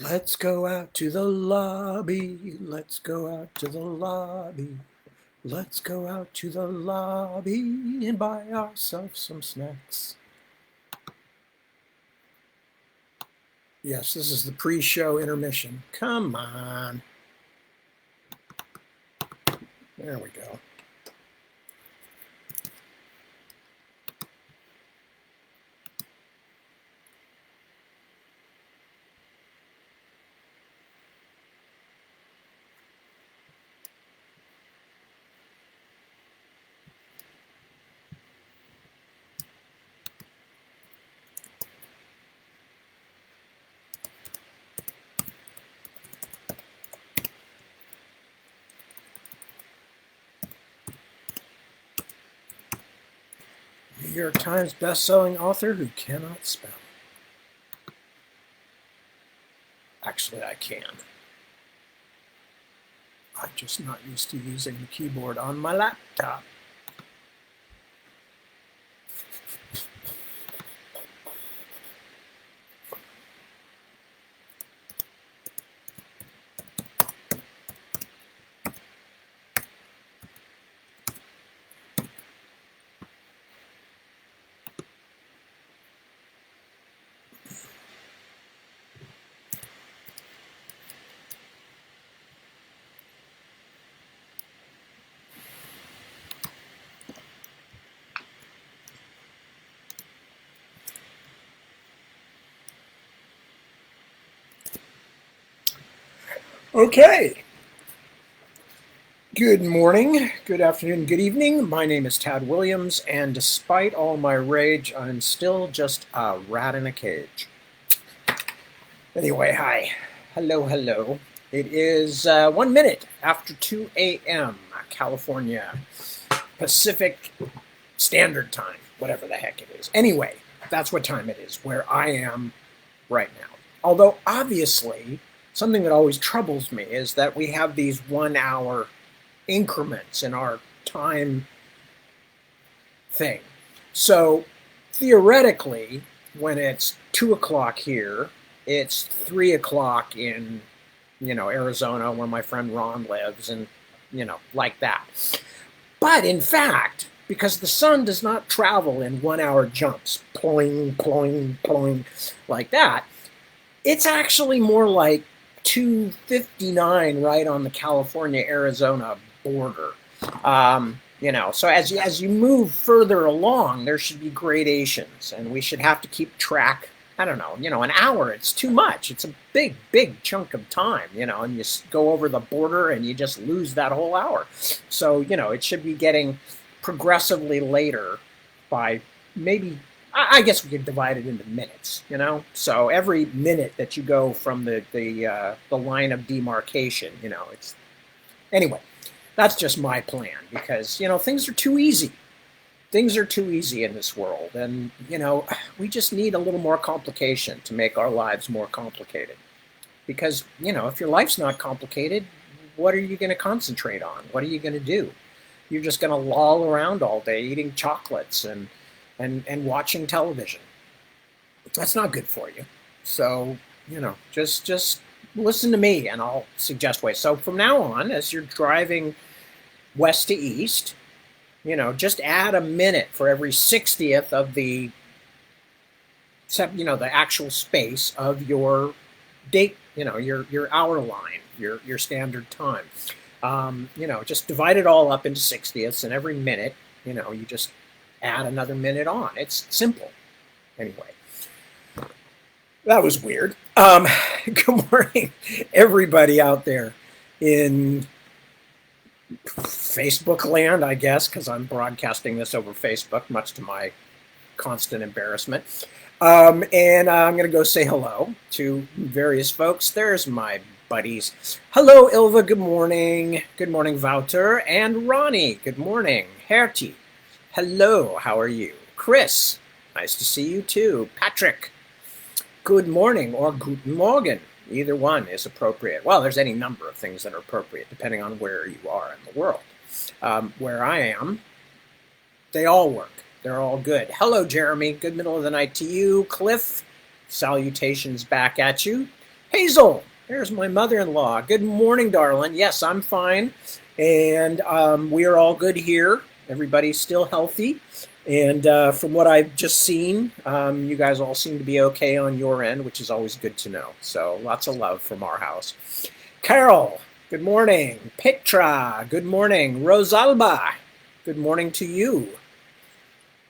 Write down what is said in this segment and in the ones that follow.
Let's go out to the lobby. Let's go out to the lobby. Let's go out to the lobby and buy ourselves some snacks. Yes, this is the pre-show intermission. Come on. There we go. New York Times best-selling author who cannot spell. Actually, I can. I'm just not used to using the keyboard on my laptop. Okay. Good morning, good afternoon, good evening. My name is Tad Williams, and despite all my rage, I'm still just a rat in a cage. Anyway, hi. Hello, hello. It is 1 minute after 2 a.m. California Pacific Standard Time, whatever the heck it is. Anyway, that's what time it is where I am right now. Although, obviously, something that always troubles me is that we have these 1 hour increments in our time thing. So theoretically, when it's 2 o'clock here, it's 3 o'clock in, Arizona where my friend Ron lives, and, like that. But in fact, because the sun does not travel in 1 hour jumps, ploing, ploing, ploing, like that, it's actually more like 2:59 right on the California-Arizona border. So as you move further along, there should be gradations, and we should have to keep track. I don't know, an hour, it's too much. It's a big, big chunk of time, and you go over the border and you just lose that whole hour. So, it should be getting progressively later by maybe, I guess we could divide it into minutes, So every minute that you go from the line of demarcation, it's anyway. That's just my plan because things are too easy. Things are too easy in this world, and we just need a little more complication to make our lives more complicated. Because if your life's not complicated, what are you going to concentrate on? What are you going to do? You're just going to loll around all day eating chocolates and watching television. That's not good for you. So just listen to me, and I'll suggest ways. So from now on, as you're driving west to east, just add a minute for every 60th of the actual space of your date, your hour line, your standard time. Just divide it all up into 60ths, and every minute, you just add another minute on. It's simple. Anyway, that was weird. Good morning, everybody out there in Facebook land, I guess, because I'm broadcasting this over Facebook, much to my constant embarrassment. And I'm going to go say hello to various folks. There's my buddies. Hello, Ilva. Good morning. Good morning, Wouter. And Ronnie. Good morning. Hertie. Hello. How are you? Chris. Nice to see you too. Patrick. Good morning or guten Morgen. Either one is appropriate. Well, there's any number of things that are appropriate depending on where you are in the world. Where I am, they all work. They're all good. Hello, Jeremy. Good middle of the night to you. Cliff, salutations back at you. Hazel, there's my mother-in-law. Good morning, darling. Yes, I'm fine. And we are all good here. Everybody's still healthy. And from what I've just seen, you guys all seem to be okay on your end, which is always good to know. So lots of love from our house. Carol, good morning. Petra, good morning. Rosalba, good morning to you.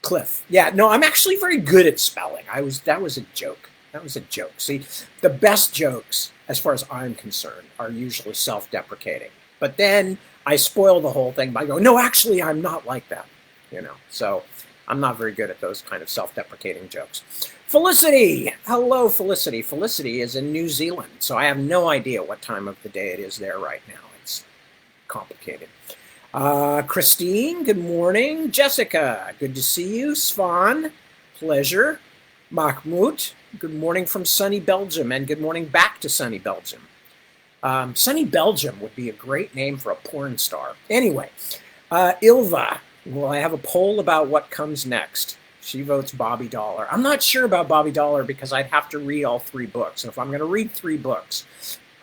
Cliff. Yeah, no, I'm actually very good at spelling. That was a joke. That was a joke. See, the best jokes, as far as I'm concerned, are usually self-deprecating. But then I spoil the whole thing by going, no, actually, I'm not like that. So I'm not very good at those kind of self-deprecating jokes. Felicity, hello, Felicity. Felicity is in New Zealand, so I have no idea what time of the day it is there right now. It's complicated. Christine, good morning. Jessica, good to see you. Svan, pleasure. Mahmoud, good morning from sunny Belgium, and good morning back to sunny Belgium. Sunny Belgium would be a great name for a porn star. Anyway, Ilva, well, I have a poll about what comes next. She votes Bobby Dollar. I'm not sure about Bobby Dollar because I'd have to read all 3 books. And if I'm going to read 3 books,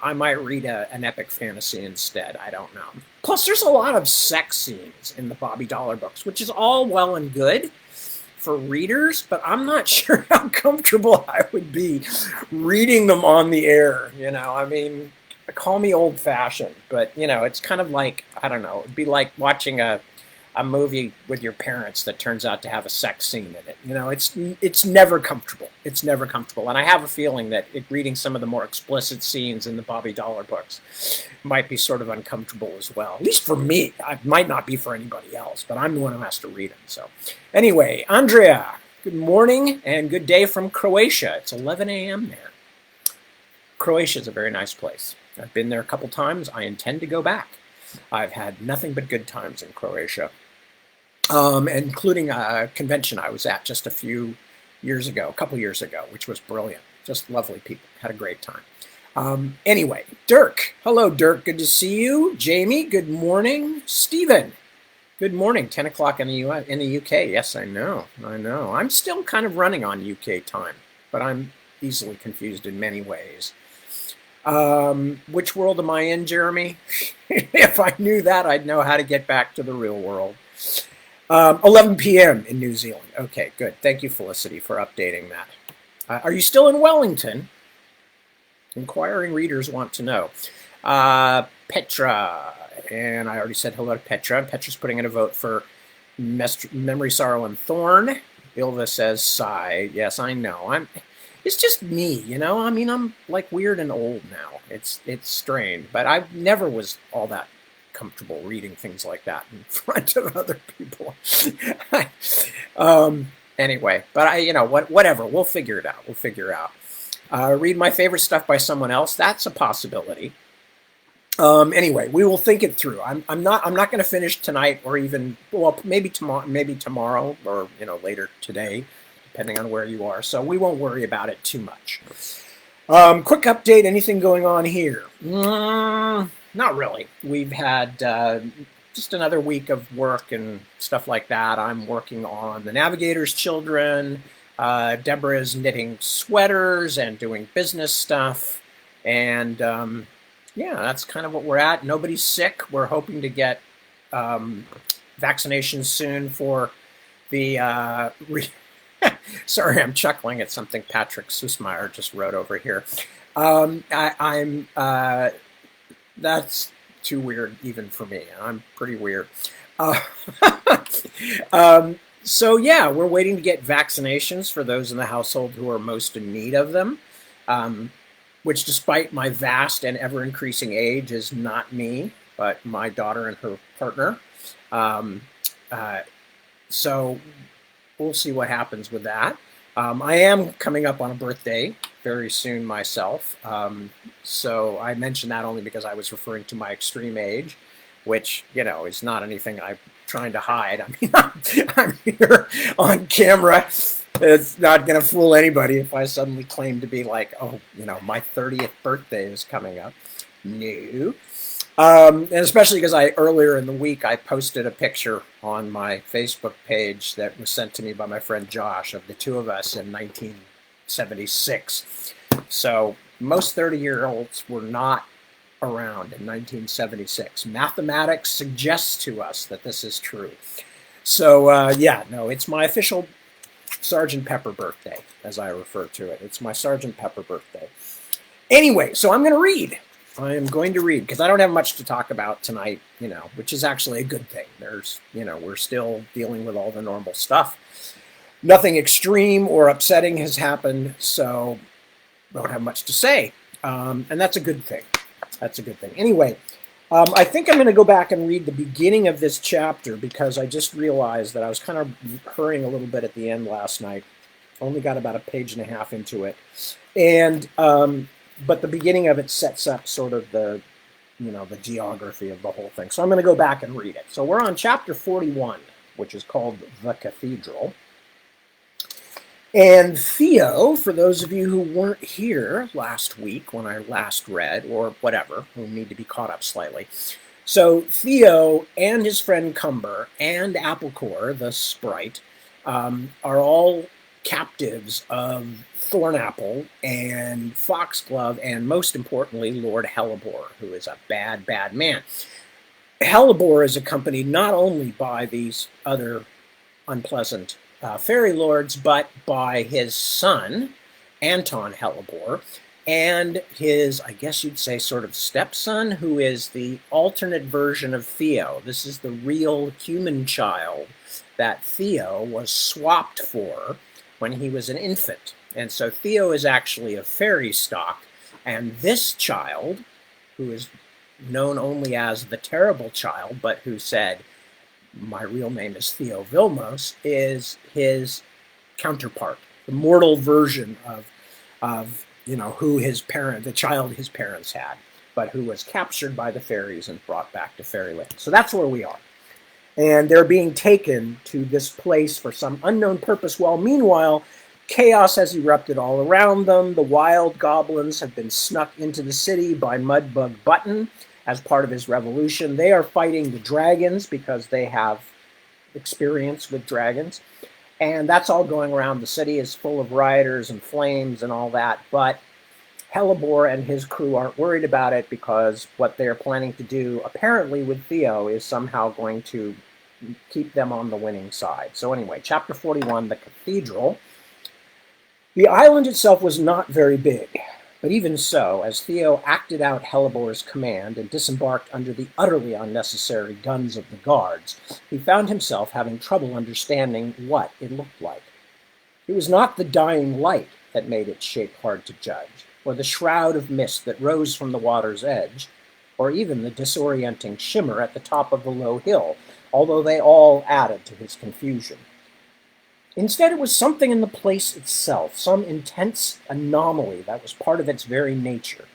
I might read an epic fantasy instead. I don't know. Plus, there's a lot of sex scenes in the Bobby Dollar books, which is all well and good for readers, but I'm not sure how comfortable I would be reading them on the air. I mean, call me old-fashioned, but, it's kind of like, I don't know, it'd be like watching a movie with your parents that turns out to have a sex scene in it. It's never comfortable. It's never comfortable. And I have a feeling that reading some of the more explicit scenes in the Bobby Dollar books might be sort of uncomfortable as well. At least for me. It might not be for anybody else, but I'm the one who has to read them. So anyway, Andrea, good morning and good day from Croatia. It's 11 a.m. there. Croatia is a very nice place. I've been there a couple times. I intend to go back. I've had nothing but good times in Croatia, including a convention I was at just a couple years ago, which was brilliant. Just lovely people. Had a great time. Anyway, Dirk. Hello, Dirk. Good to see you. Jamie, good morning. Stephen, good morning. 10 o'clock in the UK. Yes, I know. I'm still kind of running on UK time, but I'm easily confused in many ways. Which world am I in, Jeremy? If I knew that, I'd know how to get back to the real world. 11 p.m. in New Zealand. Okay, good. Thank you, Felicity, for updating that. Are you still in Wellington? Inquiring readers want to know. Petra, and I already said hello to Petra. Petra's putting in a vote for Memory, Sorrow, and Thorn. Ilva says sigh. Yes, I know. It's just me, I mean, I'm like weird and old now. It's strange, but I never was all that comfortable reading things like that in front of other people. Anyway, but whatever. We'll figure it out. Read my favorite stuff by someone else. That's a possibility. Anyway, we will think it through. I'm not going to finish tonight, or even maybe tomorrow, or later today, depending on where you are. So we won't worry about it too much. Quick update, anything going on here? Not really. We've had just another week of work and stuff like that. I'm working on The Navigator's Children. Deborah is knitting sweaters and doing business stuff. And yeah, that's kind of what we're at. Nobody's sick. We're hoping to get vaccinations soon for the... Sorry, I'm chuckling at something Patrick Susmeyer just wrote over here. That's too weird even for me. I'm pretty weird. So yeah, we're waiting to get vaccinations for those in the household who are most in need of them, which despite my vast and ever-increasing age is not me, but my daughter and her partner. So we'll see what happens with that. I am coming up on a birthday very soon myself. So I mentioned that only because I was referring to my extreme age, which, is not anything I'm trying to hide. I mean, I'm here on camera. It's not going to fool anybody if I suddenly claim to be like, oh, my 30th birthday is coming up. No. And especially because earlier in the week, I posted a picture on my Facebook page that was sent to me by my friend Josh of the two of us in 1976. So, Most 30-year-olds were not around in 1976. Mathematics suggests to us that this is true. So yeah, no, it's my official Sergeant Pepper birthday, as I refer to it. It's my Sergeant Pepper birthday. Anyway, so I'm going to read. I am going to read because I don't have much to talk about tonight, which is actually a good thing. We're still dealing with all the normal stuff. Nothing extreme or upsetting has happened, so don't have much to say. And that's a good thing. That's a good thing. Anyway, I think I'm going to go back and read the beginning of this chapter because I just realized that I was kind of hurrying a little bit at the end last night. Only got about a page and a half into it. And but the beginning of it sets up sort of the geography of the whole thing. So I'm going to go back and read it. So we're on chapter 41, which is called The Cathedral. And Theo, for those of you who weren't here last week when I last read, or whatever, who need to be caught up slightly. So Theo and his friend Cumber and Applecore, the sprite, are all captives of Thornapple and Foxglove, and most importantly, Lord Hellebore, who is a bad, bad man. Hellebore is accompanied not only by these other unpleasant fairy lords, but by his son, Anton Hellebore, and his, I guess you'd say, sort of stepson, who is the alternate version of Theo. This is the real human child that Theo was swapped for when he was an infant. And so Theo is actually of fairy stock, and this child, who is known only as the Terrible Child, but who said, my real name is Theo Vilmos, is his counterpart, the mortal version of who the child his parents had, but who was captured by the fairies and brought back to fairyland. So that's where we are. And they're being taken to this place for some unknown purpose, while meanwhile, chaos has erupted all around them. The wild goblins have been snuck into the city by Mudbug Button as part of his revolution. They are fighting the dragons because they have experience with dragons. And that's all going around. The city is full of rioters and flames and all that. But Hellebore and his crew aren't worried about it because what they're planning to do, apparently with Theo, is somehow going to keep them on the winning side. So anyway, chapter 41, The Cathedral. The island itself was not very big, but even so, as Theo acted out Hellebore's command and disembarked under the utterly unnecessary guns of the guards, he found himself having trouble understanding what it looked like. It was not the dying light that made its shape hard to judge, or the shroud of mist that rose from the water's edge, or even the disorienting shimmer at the top of the low hill, although they all added to his confusion. Instead, it was something in the place itself, some intense anomaly that was part of its very nature,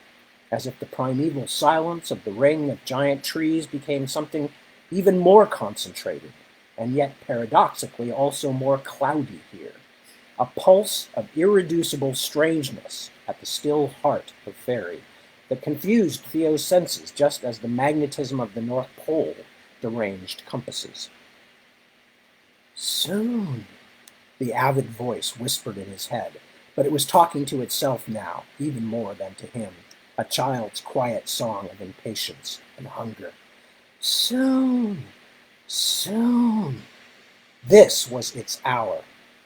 as if the primeval silence of the ring of giant trees became something even more concentrated, and yet paradoxically also more cloudy here, a pulse of irreducible strangeness at the still heart of Fairy that confused Theo's senses just as the magnetism of the North Pole deranged compasses. Soon, the avid voice whispered in his head, but it was talking to itself now, even more than to him, a child's quiet song of impatience and hunger. Soon, soon. This was its hour,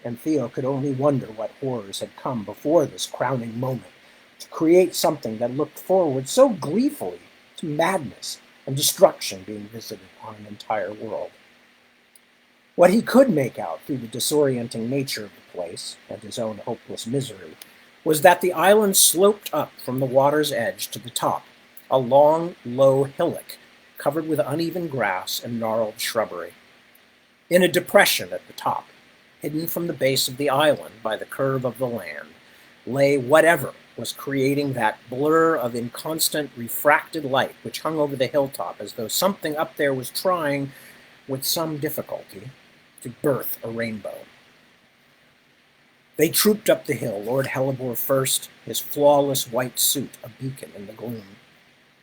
and Theo could only wonder what horrors had come before this crowning moment, to create something that looked forward so gleefully to madness and destruction being visited on an entire world. What he could make out through the disorienting nature of the place, and his own hopeless misery, was that the island sloped up from the water's edge to the top, a long, low hillock covered with uneven grass and gnarled shrubbery. In a depression at the top, hidden from the base of the island by the curve of the land, lay whatever was creating that blur of inconstant refracted light which hung over the hilltop as though something up there was trying, with some difficulty, to birth a rainbow. They trooped up the hill, Lord Hellebore first, his flawless white suit a beacon in the gloom.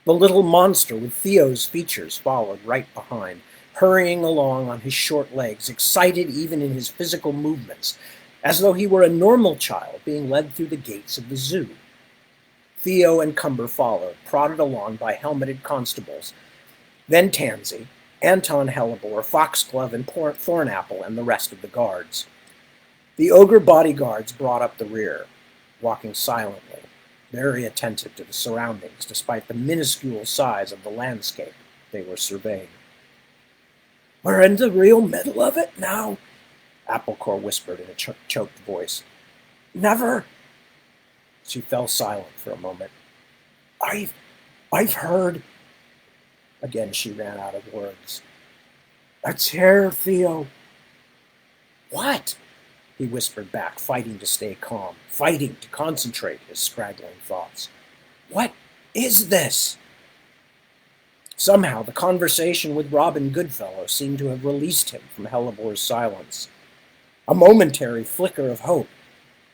The little monster with Theo's features followed right behind, hurrying along on his short legs, excited even in his physical movements, as though he were a normal child being led through the gates of the zoo. Theo and Cumber followed, prodded along by helmeted constables. Then Tansy, Anton Hellebore, Foxglove, and Thornapple, and the rest of the guards. The ogre bodyguards brought up the rear, walking silently, very attentive to the surroundings, despite the minuscule size of the landscape they were surveying. "We're in the real middle of it now," Applecore whispered in a choked voice. "Never—" She fell silent for a moment. I've heard—" Again she ran out of words. "It's here, Theo." "What?" he whispered back, fighting to stay calm, fighting to concentrate his straggling thoughts. "What is this?" Somehow the conversation with Robin Goodfellow seemed to have released him from Hellebore's silence. A momentary flicker of hope.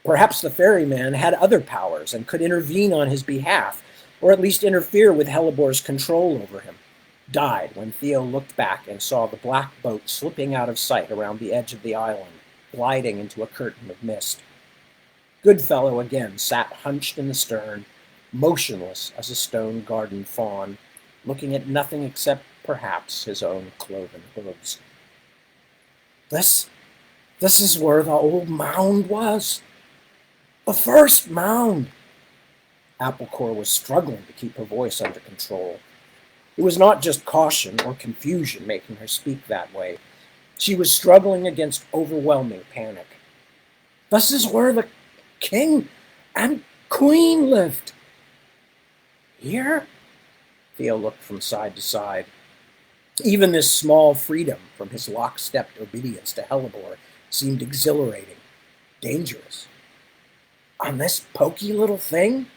Perhaps the ferryman had other powers and could intervene on his behalf, or at least interfere with Hellebore's control over him, died when Theo looked back and saw the black boat slipping out of sight around the edge of the island, gliding into a curtain of mist. Goodfellow again sat hunched in the stern, motionless as a stone garden fawn, looking at nothing except perhaps his own cloven hooves. This is where the old mound was. The first mound." Applecore was struggling to keep her voice under control. It was not just caution or confusion making her speak that way. She was struggling against overwhelming panic. "This is where the king and queen lived." "Here?" Theo looked from side to side. Even this small freedom from his lockstep obedience to Hellebore seemed exhilarating, dangerous. "On this poky little thing?"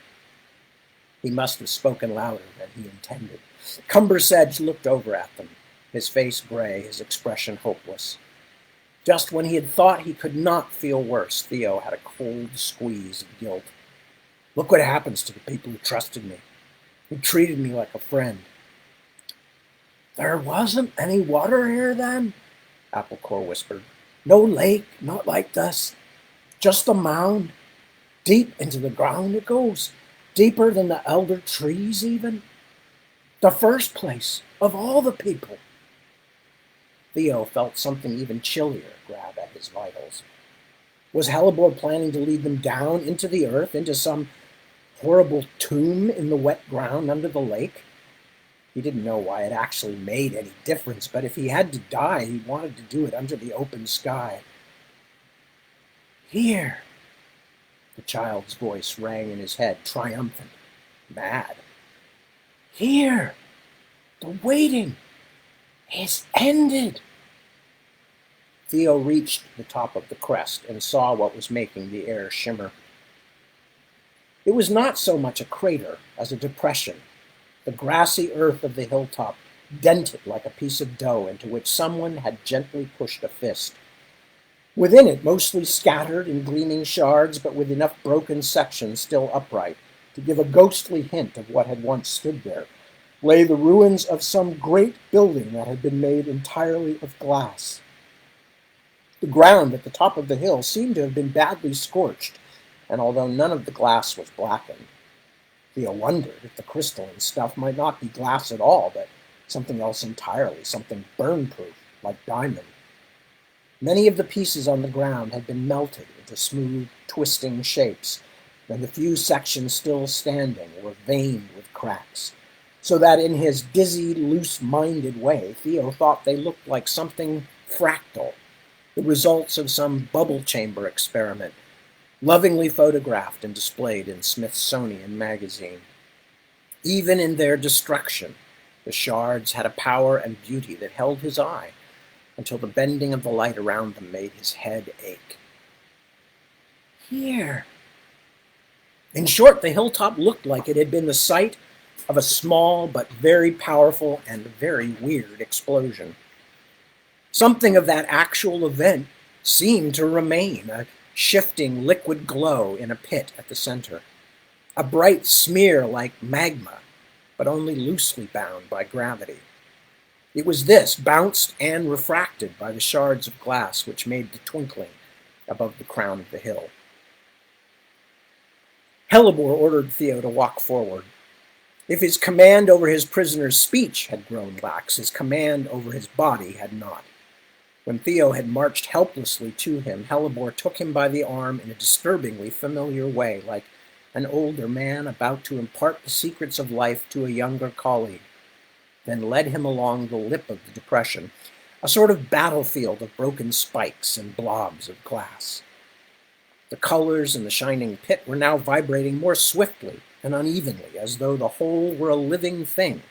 He must have spoken louder than he intended. Cumber Sedge looked over at them, his face gray, his expression hopeless. Just when he had thought he could not feel worse, Theo had a cold squeeze of guilt. "Look what happens to the people who trusted me, who treated me like a friend." "There wasn't any water here then?" Applecore whispered. "No lake, not like this. Just a mound. Deep into the ground it goes, deeper than the elder trees even. The first place of all the people." Theo felt something even chillier grab at his vitals. Was Hellebore planning to lead them down into the earth, into some horrible tomb in the wet ground under the lake? He didn't know why it actually made any difference, but if he had to die, he wanted to do it under the open sky. "Here!" The child's voice rang in his head, triumphant, mad. "Here! The waiting is ended!" Theo reached the top of the crest and saw what was making the air shimmer. It was not so much a crater as a depression, the grassy earth of the hilltop dented like a piece of dough into which someone had gently pushed a fist. Within it, mostly scattered in gleaming shards, but with enough broken sections still upright to give a ghostly hint of what had once stood there, lay the ruins of some great building that had been made entirely of glass. The ground at the top of the hill seemed to have been badly scorched, and although none of the glass was blackened, Theo wondered if the crystalline stuff might not be glass at all, but something else entirely, something burn-proof, like diamond. Many of the pieces on the ground had been melted into smooth, twisting shapes, and the few sections still standing were veined with cracks, so that in his dizzy, loose-minded way, Theo thought they looked like something fractal, the results of some bubble chamber experiment, lovingly photographed and displayed in Smithsonian Magazine. Even in their destruction, the shards had a power and beauty that held his eye, until the bending of the light around them made his head ache. Here. In short, the hilltop looked like it had been the site of a small but very powerful and very weird explosion. Something of that actual event seemed to remain, a shifting liquid glow in a pit at the center, a bright smear like magma, but only loosely bound by gravity. It was this, bounced and refracted by the shards of glass which made the twinkling above the crown of the hill. Hellebore ordered Theo to walk forward. If his command over his prisoner's speech had grown lax, his command over his body had not. When Theo had marched helplessly to him, Hellebore took him by the arm in a disturbingly familiar way, like an older man about to impart the secrets of life to a younger colleague, then led him along the lip of the depression, a sort of battlefield of broken spikes and blobs of glass. The colors in the shining pit were now vibrating more swiftly and unevenly, as though the whole were a living thing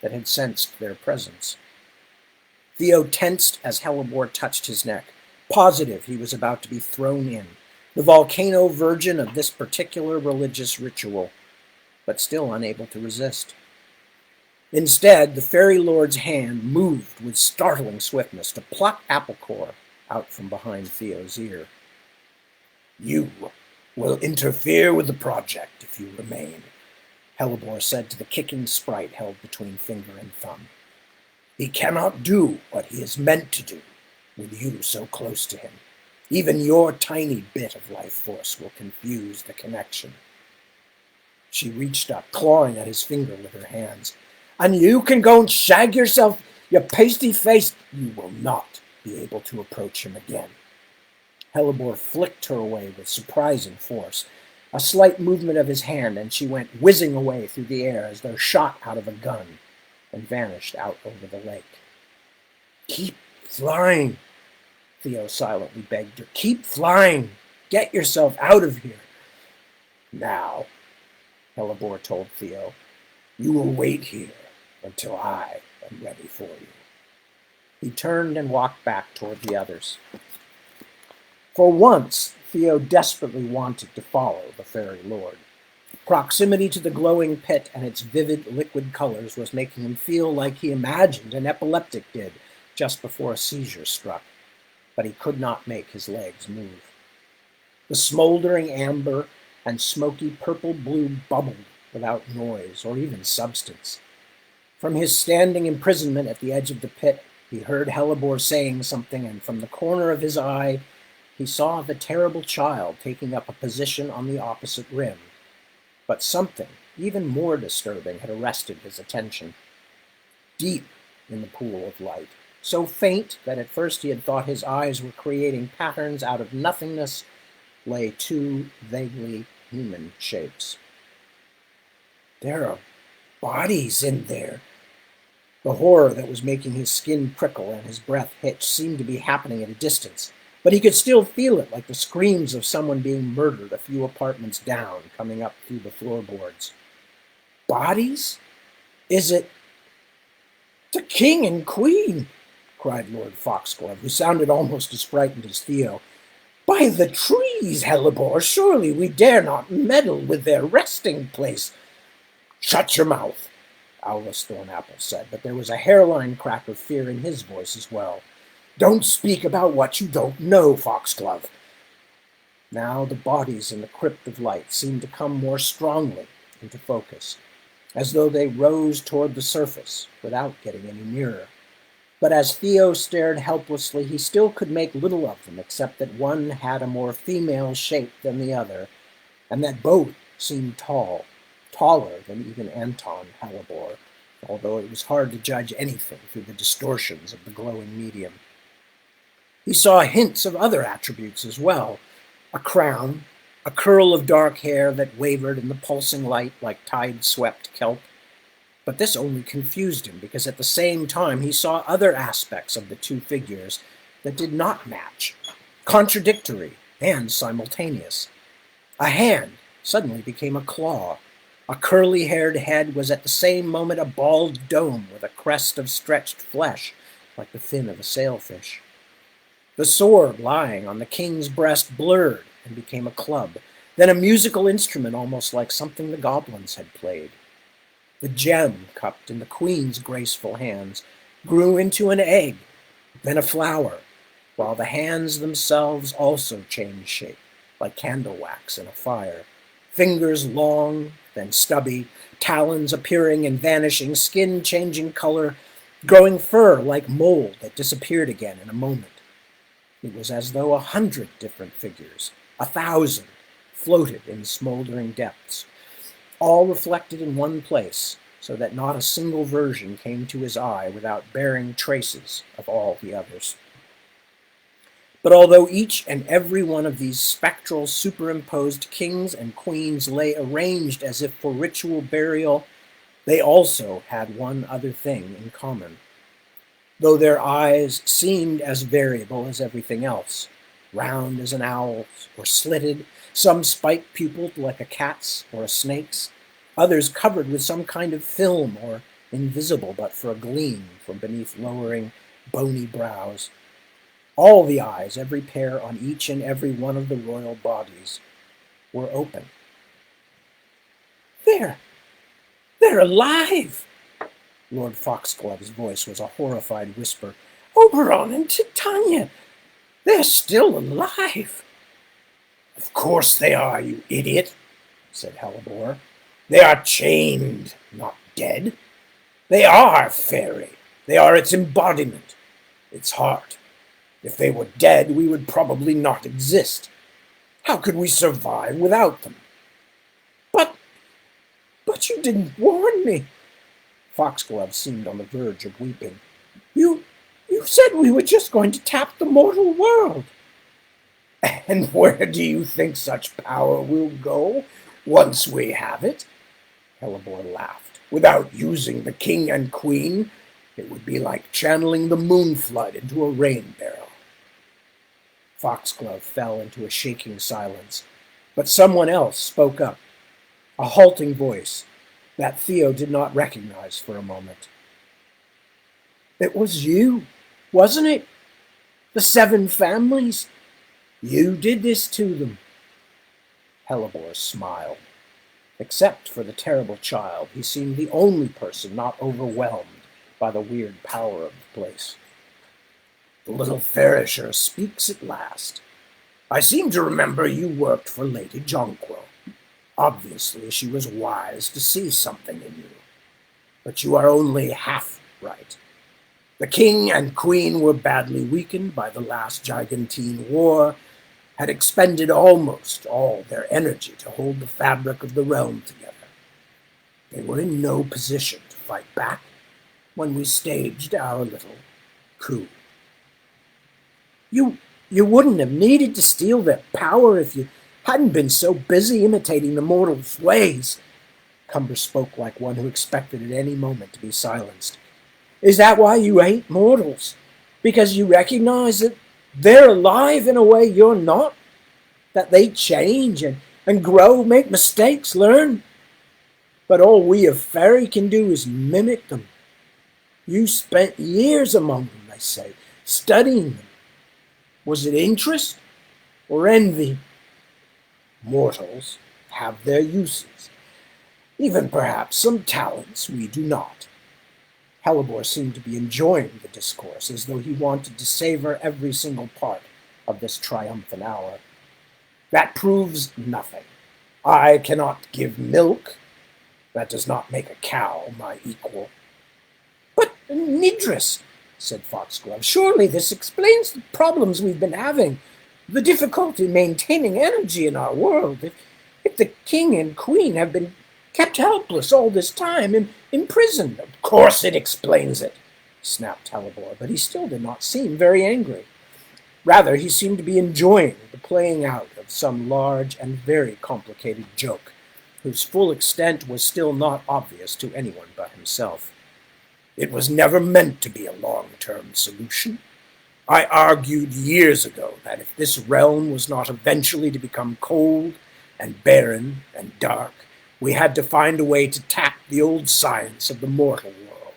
that had sensed their presence. Theo tensed as Hellebore touched his neck, positive he was about to be thrown in, the volcano virgin of this particular religious ritual, but still unable to resist. Instead, the fairy lord's hand moved with startling swiftness to pluck apple core out from behind Theo's ear. "You will interfere with the project if you remain," Hellebore said to the kicking sprite held between finger and thumb. "He cannot do what he is meant to do with you so close to him. Even your tiny bit of life force will confuse the connection." She reached up, clawing at his finger with her hands. "And you can go and shag yourself, you pasty-faced—" "You will not be able to approach him again." Hellebore flicked her away with surprising force. A slight movement of his hand, and she went whizzing away through the air as though shot out of a gun, and vanished out over the lake. "Keep flying," Theo silently begged her. "Keep flying. Get yourself out of here." "Now," Hellebore told Theo, "you will wait here until I am ready for you." He turned and walked back toward the others. For once, Theo desperately wanted to follow the fairy lord. Proximity to the glowing pit and its vivid liquid colors was making him feel like he imagined an epileptic did just before a seizure struck, but he could not make his legs move. The smoldering amber and smoky purple-blue bubbled without noise or even substance. From his standing imprisonment at the edge of the pit, he heard Hellebore saying something, and from the corner of his eye, he saw the terrible child taking up a position on the opposite rim. But something even more disturbing had arrested his attention. Deep in the pool of light, so faint that at first he had thought his eyes were creating patterns out of nothingness, lay two vaguely human shapes. "There are bodies in there." The horror that was making his skin prickle and his breath hitch seemed to be happening at a distance, but he could still feel it, like the screams of someone being murdered a few apartments down, coming up through the floorboards. "Bodies? Is it—" "The king and queen!" cried Lord Foxglove, who sounded almost as frightened as Theo. "By the trees, Hellebore, surely we dare not meddle with their resting place." "Shut your mouth," Owlus Thornapple said, but there was a hairline crack of fear in his voice as well. "Don't speak about what you don't know, Foxglove." Now the bodies in the crypt of light seemed to come more strongly into focus, as though they rose toward the surface without getting any nearer. But as Theo stared helplessly, he still could make little of them, except that one had a more female shape than the other, and that both seemed tall, taller than even Anton Hellebore, although it was hard to judge anything through the distortions of the glowing medium. He saw hints of other attributes as well: a crown, a curl of dark hair that wavered in the pulsing light like tide-swept kelp. But this only confused him, because at the same time he saw other aspects of the two figures that did not match, contradictory and simultaneous. A hand suddenly became a claw. A curly-haired head was at the same moment a bald dome with a crest of stretched flesh, like the fin of a sailfish. The sword lying on the king's breast blurred and became a club, then a musical instrument almost like something the goblins had played. The gem cupped in the queen's graceful hands grew into an egg, then a flower, while the hands themselves also changed shape, like candle wax in a fire. Fingers long, then stubby, talons appearing and vanishing, skin changing color, growing fur like mold that disappeared again in a moment. It was as though 100 different figures, 1,000, floated in smoldering depths, all reflected in one place, so that not a single version came to his eye without bearing traces of all the others. But although each and every one of these spectral superimposed kings and queens lay arranged as if for ritual burial, they also had one other thing in common. Though their eyes seemed as variable as everything else, round as an owl's or slitted, some spike-pupiled like a cat's or a snake's, others covered with some kind of film or invisible but for a gleam from beneath lowering, bony brows. All the eyes, every pair on each and every one of the royal bodies, were open. They're alive! Lord Foxglove's voice was a horrified whisper. Oberon and Titania, they're still alive! Of course they are, you idiot, said Hellebore. They are chained, not dead. They are fairy. They are its embodiment, its heart. If they were dead, we would probably not exist. How could we survive without them? But you didn't warn me. Foxglove seemed on the verge of weeping. You said we were just going to tap the mortal world. And where do you think such power will go once we have it? Hellebore laughed. Without using the king and queen, it would be like channeling the moon flood into a rain barrel. Foxglove fell into a shaking silence, but someone else spoke up, a halting voice that Theo did not recognize for a moment. It was you, wasn't it? The 7 families? You did this to them. Hellebore smiled. Except for the terrible child, he seemed the only person not overwhelmed by the weird power of the place. The little Farisher speaks at last. I seem to remember you worked for Lady Jonquil. Obviously, she was wise to see something in you. But you are only half right. The king and queen were badly weakened by the last Gigantine war, had expended almost all their energy to hold the fabric of the realm together. They were in no position to fight back when we staged our little coup. You wouldn't have needed to steal their power if you hadn't been so busy imitating the mortals' ways. Cumber spoke like one who expected at any moment to be silenced. Is that why you hate mortals? Because you recognize that they're alive in a way you're not? That they change and grow, make mistakes, learn? But all we of fairy can do is mimic them. You spent years among them, they say, studying them. Was it interest or envy? Mortals have their uses, even perhaps some talents we do not. Hellebore seemed to be enjoying the discourse, as though he wanted to savor every single part of this triumphant hour. That proves nothing. I cannot give milk. That does not make a cow my equal. But, Nidris, said Foxglove, surely this explains the problems we've been having. The difficulty maintaining energy in our world. If the king and queen have been kept helpless all this time, imprisoned. Of course it explains it, snapped Hellebore, but he still did not seem very angry. Rather, he seemed to be enjoying the playing out of some large and very complicated joke, whose full extent was still not obvious to anyone but himself. It was never meant to be a long-term solution. I argued years ago that if this realm was not eventually to become cold and barren and dark, we had to find a way to tap the old science of the mortal world.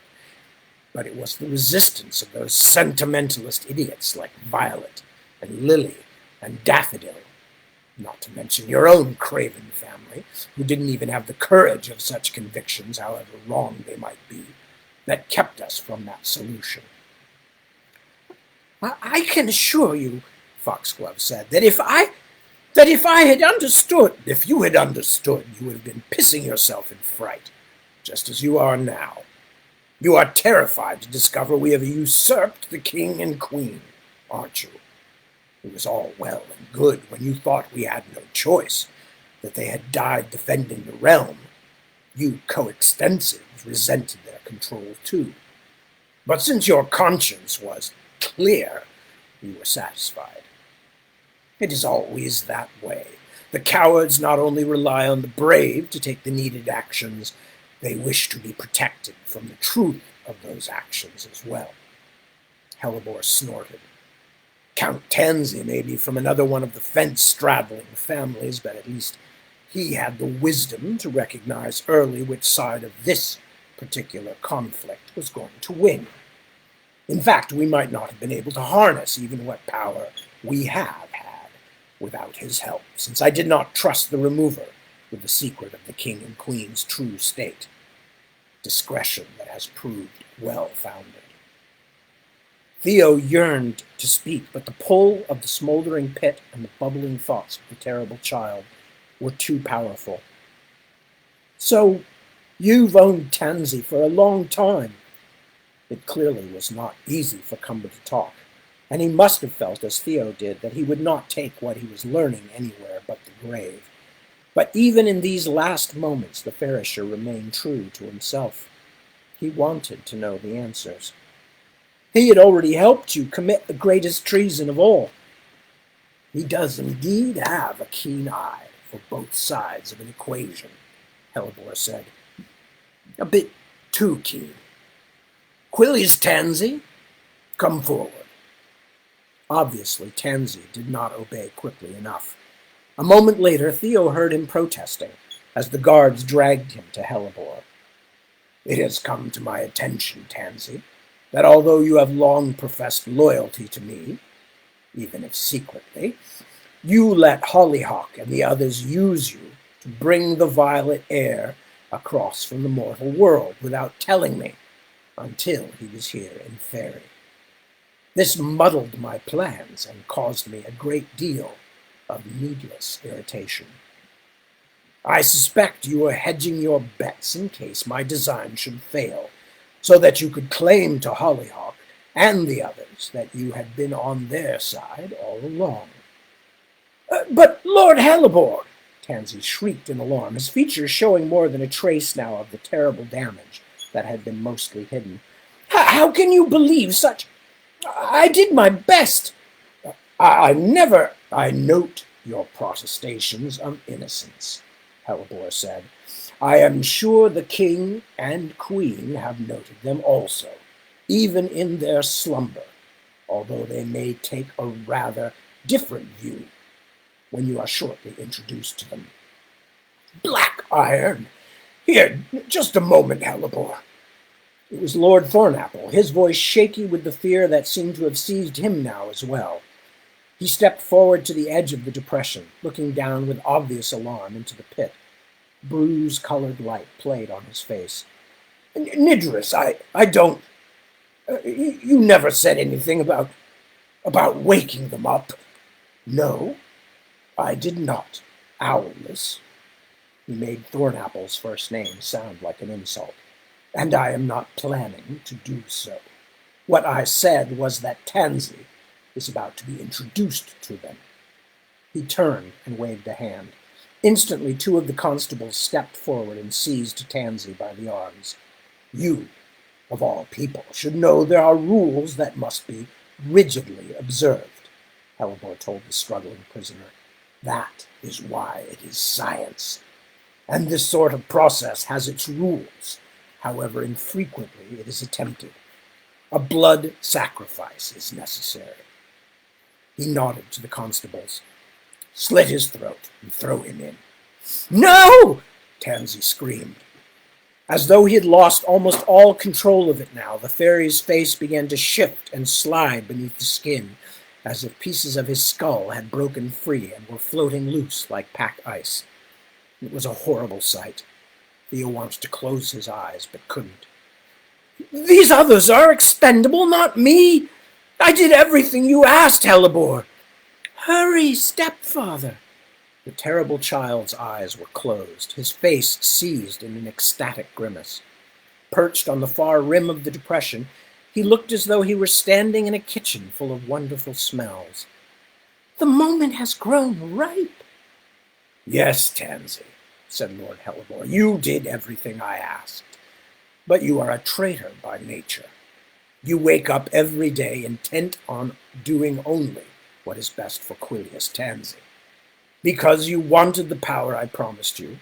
But it was the resistance of those sentimentalist idiots like Violet and Lily and Daffodil, not to mention your own craven family, who didn't even have the courage of such convictions, however wrong they might be, that kept us from that solution. I can assure you, Foxglove said, that if I had understood, if you had understood, you would have been pissing yourself in fright, just as you are now. You are terrified to discover we have usurped the king and queen, aren't you? It was all well and good when you thought we had no choice, that they had died defending the realm, you coextensives resented their control too. But since your conscience was clear, you were satisfied. It is always that way. The cowards not only rely on the brave to take the needed actions, they wish to be protected from the truth of those actions as well. Hellebore snorted. Count Tansy may be from another one of the fence-straddling families, but at least he had the wisdom to recognize early which side of this particular conflict was going to win. In fact, we might not have been able to harness even what power we have had without his help, since I did not trust the remover with the secret of the king and queen's true state. Discretion that has proved well-founded. Theo yearned to speak, but the pull of the smoldering pit and the bubbling thoughts of the terrible child were too powerful. So, you've owned Tansy for a long time. It clearly was not easy for Cumber to talk, and he must have felt, as Theo did, that he would not take what he was learning anywhere but the grave. But even in these last moments, the Farisher remained true to himself. He wanted to know the answers. He had already helped you commit the greatest treason of all. He does indeed have a keen eye for both sides of an equation, Hellebore said. A bit too keen. Quilly's Tansy, come forward. Obviously, Tansy did not obey quickly enough. A moment later, Theo heard him protesting as the guards dragged him to Hellebore. It has come to my attention, Tansy, that although you have long professed loyalty to me, even if secretly, you let Hollyhock and the others use you to bring the violet heir across from the mortal world without telling me until he was here in Fairy. This muddled my plans and caused me a great deal of needless irritation. I suspect you are hedging your bets in case my design should fail, so that you could claim to Hollyhock and the others that you had been on their side all along. But Lord Hellebore, Tansy shrieked in alarm, his features showing more than a trace now of the terrible damage that had been mostly hidden. How can you believe such? I did my best. I note your protestations of innocence, Hellebore said. I am sure the king and queen have noted them also, even in their slumber, although they may take a rather different view when you are shortly introduced to them. Black iron! Here, just a moment, Hellebore. It was Lord Thornapple, his voice shaky with the fear that seemed to have seized him now as well. He stepped forward to the edge of the depression, looking down with obvious alarm into the pit. Bruise-colored light played on his face. Nidris, I don't... you never said anything about waking them up. No, I did not, Owless. He made Thornapple's first name sound like an insult. And I am not planning to do so. What I said was that Tansy is about to be introduced to them. He turned and waved a hand. Instantly, two of the constables stepped forward and seized Tansy by the arms. You, of all people, should know there are rules that must be rigidly observed, Hellebore told the struggling prisoner. That is why it is science. And this sort of process has its rules, however infrequently it is attempted. A blood sacrifice is necessary. He nodded to the constables. Slit his throat and throw him in. No! Tansy screamed. As though he had lost almost all control of it now, the fairy's face began to shift and slide beneath the skin, as if pieces of his skull had broken free and were floating loose like pack ice. It was a horrible sight. Theo wanted to close his eyes, but couldn't. These others are expendable, not me. I did everything you asked, Hellebore. Hurry, stepfather. The terrible child's eyes were closed, his face seized in an ecstatic grimace. Perched on the far rim of the depression, he looked as though he were standing in a kitchen full of wonderful smells. The moment has grown ripe. Yes, Tansy, said Lord Hellebore, you did everything I asked. But you are a traitor by nature. You wake up every day intent on doing only what is best for Quilius Tansy. Because you wanted the power I promised you,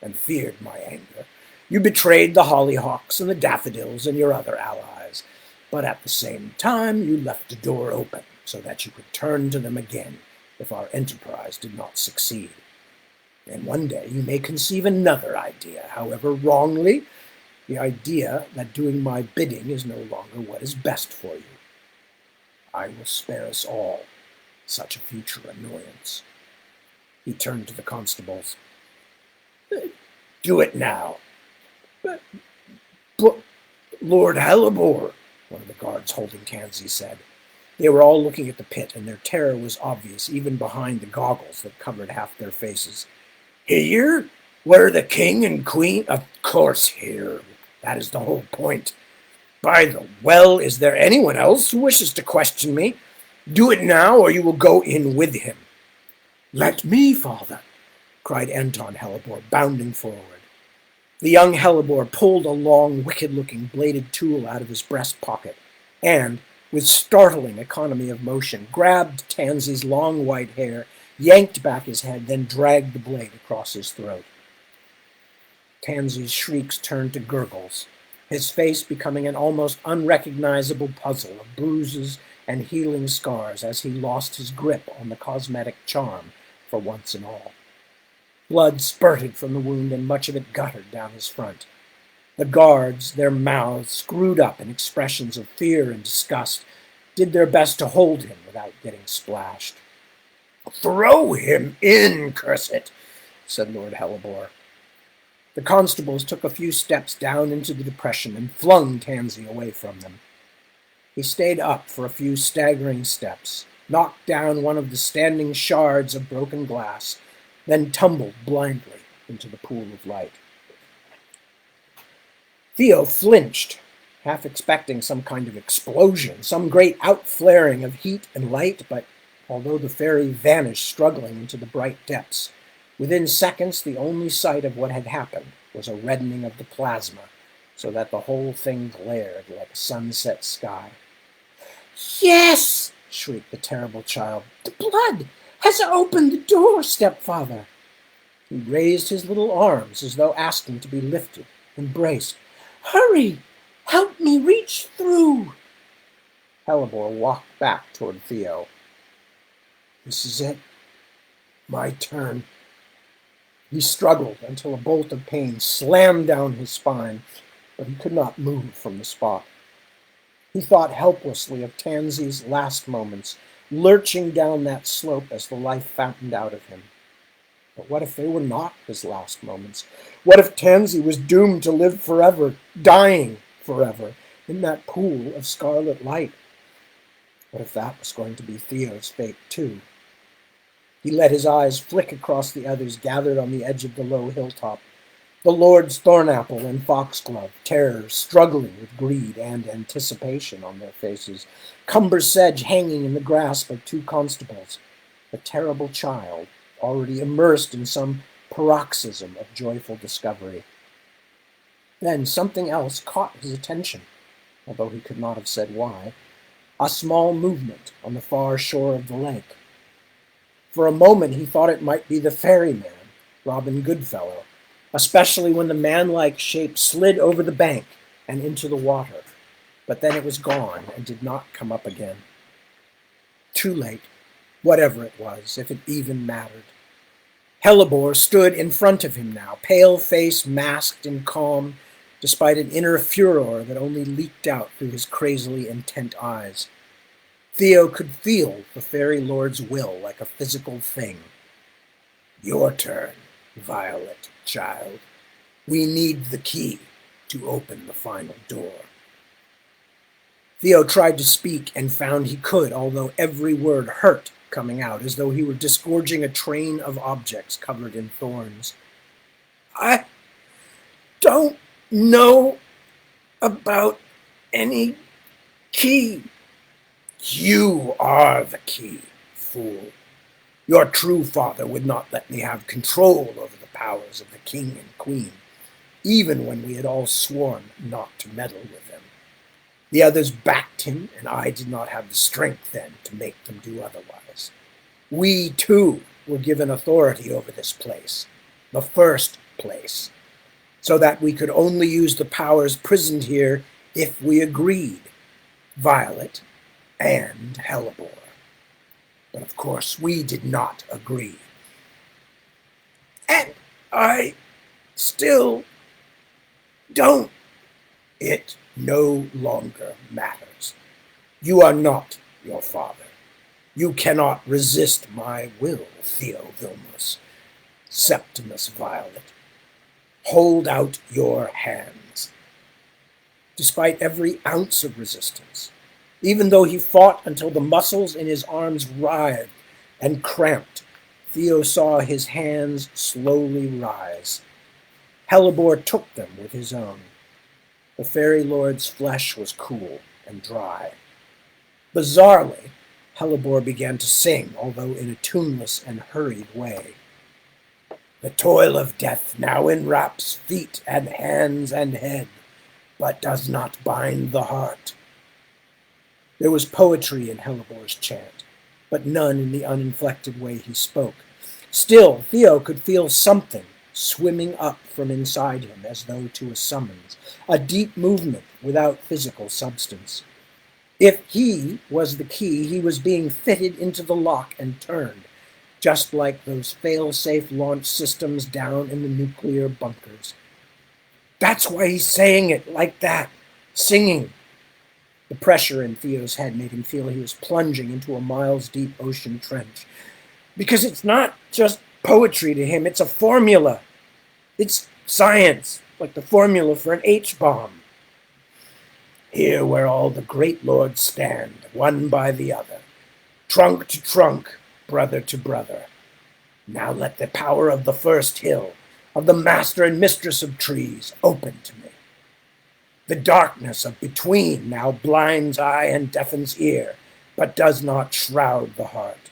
and feared my anger, you betrayed the hollyhocks and the daffodils and your other allies. But at the same time, you left the door open so that you could turn to them again if our enterprise did not succeed. And one day you may conceive another idea, however wrongly, the idea that doing my bidding is no longer what is best for you. I will spare us all such a future annoyance. He turned to the constables. Do it now. But Lord Hellebore, one of the guards holding Tansy said. They were all looking at the pit, and their terror was obvious, even behind the goggles that covered half their faces. Here? Where the king and queen? Of course here. That is the whole point. By the well, is there anyone else who wishes to question me? Do it now, or you will go in with him. Let me, father, cried Anton Hellebore, bounding forward. The young Hellebore pulled a long, wicked-looking bladed tool out of his breast pocket, and, with startling economy of motion, grabbed Tansy's long white hair, yanked back his head, then dragged the blade across his throat. Tansy's shrieks turned to gurgles, his face becoming an almost unrecognizable puzzle of bruises and healing scars as he lost his grip on the cosmetic charm for once and all. Blood spurted from the wound, and much of it guttered down his front. The guards, their mouths screwed up in expressions of fear and disgust, did their best to hold him without getting splashed. Throw him in, curse it, said Lord Hellebore. The constables took a few steps down into the depression and flung Tansy away from them. He stayed up for a few staggering steps, knocked down one of the standing shards of broken glass, then tumbled blindly into the pool of light. Theo flinched, half expecting some kind of explosion, some great outflaring of heat and light, but although the fairy vanished struggling into the bright depths, within seconds the only sight of what had happened was a reddening of the plasma, so that the whole thing glared like a sunset sky. Yes! Shrieked the terrible child. The blood has opened the door, stepfather. He raised his little arms as though asking to be lifted, embraced. Hurry! Help me reach through! Hellebore walked back toward Theo. This is it. My turn. He struggled until a bolt of pain slammed down his spine, but he could not move from the spot. He thought helplessly of Tansy's last moments, lurching down that slope as the life fountained out of him. But what if they were not his last moments? What if Tansy was doomed to live forever, dying forever, in that pool of scarlet light? What if that was going to be Theo's fate, too? He let his eyes flick across the others gathered on the edge of the low hilltop. The Lords Thornapple and Foxglove, terror struggling with greed and anticipation on their faces. Cumber Sedge hanging in the grasp of two constables. The terrible child, already immersed in some paroxysm of joyful discovery. Then something else caught his attention, although he could not have said why. A small movement on the far shore of the lake. For a moment he thought it might be the ferryman, Robin Goodfellow, especially when the man-like shape slid over the bank and into the water. But then it was gone and did not come up again. Too late, whatever it was, if it even mattered. Hellebore stood in front of him now, pale-faced, masked and calm, despite an inner furor that only leaked out through his crazily intent eyes. Theo could feel the fairy lord's will like a physical thing. Your turn, Violet, child. We need the key to open the final door. Theo tried to speak and found he could, although every word hurt coming out, as though he were disgorging a train of objects covered in thorns. I don't know about any key. You are the key, fool. Your true father would not let me have control over the powers of the king and queen, even when we had all sworn not to meddle with them. The others backed him, and I did not have the strength then to make them do otherwise. We, too, were given authority over this place, the first place, so that we could only use the powers prisoned here if we agreed, Violet and Hellebore. But of course, we did not agree. And I still don't. It no longer matters. You are not your father. You cannot resist my will, Theovilmus, Septimus Violet. Hold out your hands. Despite every ounce of resistance, even though he fought until the muscles in his arms writhed and cramped, Theo saw his hands slowly rise. Hellebore took them with his own. The fairy lord's flesh was cool and dry. Bizarrely, Hellebore began to sing, although in a tuneless and hurried way. The toil of death now enwraps feet and hands and head, but does not bind the heart. There was poetry in Hellebore's chant, but none in the uninflected way he spoke. Still, Theo could feel something swimming up from inside him as though to a summons, a deep movement without physical substance. If he was the key, he was being fitted into the lock and turned, just like those fail-safe launch systems down in the nuclear bunkers. That's why he's saying it like that, singing. The pressure in Theo's head made him feel he was plunging into a miles-deep ocean trench. Because it's not just poetry to him, it's a formula. It's science, like the formula for an H-bomb. Here where all the great lords stand, one by the other, trunk to trunk, brother to brother. Now let the power of the first hill, of the master and mistress of trees, open to me. The darkness of between now blinds eye and deafens ear, but does not shroud the heart.